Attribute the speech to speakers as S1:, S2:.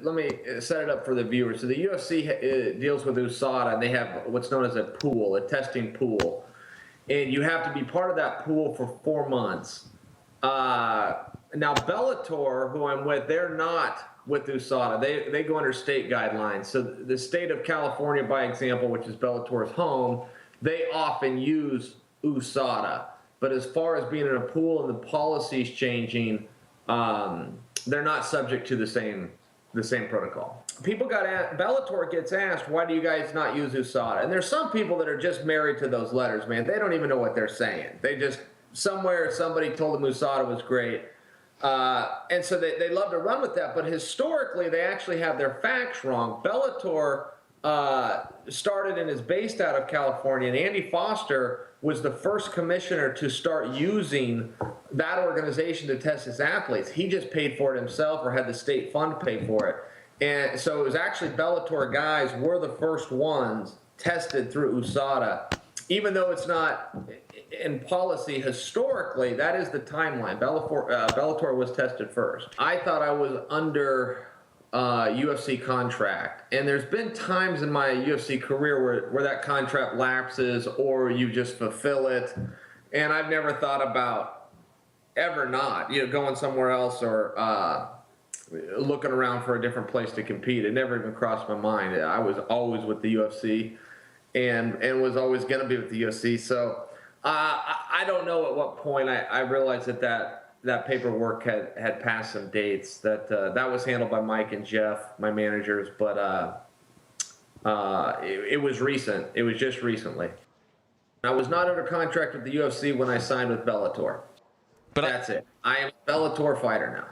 S1: let me set it up for the viewers. So the UFC deals with USADA, and they have what's known as a pool, a testing pool, and you have to be part of that pool for 4 months. Now Bellator, who I'm with, they're not with USADA. They go under state guidelines. So the state of California, by example, which is Bellator's home, they often use USADA. But as far as being in a pool and the policies changing, they're not subject to the same protocol. Bellator gets asked, why do you guys not use USADA? And there's some people that are just married to those letters, man. They don't even know what they're saying. They just, somewhere somebody told them USADA was great. And so they love to run with that. But historically, they actually have their facts wrong. Bellator started and is based out of California, and Andy Foster was the first commissioner to start using that organization to test his athletes. He just paid for it himself or had the state fund pay for it. And so it was actually Bellator guys were the first ones tested through USADA. Even though it's not in policy historically, that is the timeline. Bellator was tested first. I thought I was under UFC contract, and there's been times in my UFC career where that contract lapses or you just fulfill it, and I've never thought about ever not going somewhere else or looking around for a different place to compete. It never even crossed my mind. I was always with the UFC and was always going to be with the UFC. So I don't know at what point I realized that paperwork had passed some dates. That was handled by Mike and Jeff, my managers, but it was recent. It was just recently. I was not under contract with the UFC when I signed with Bellator. But that's it. I am a Bellator fighter now.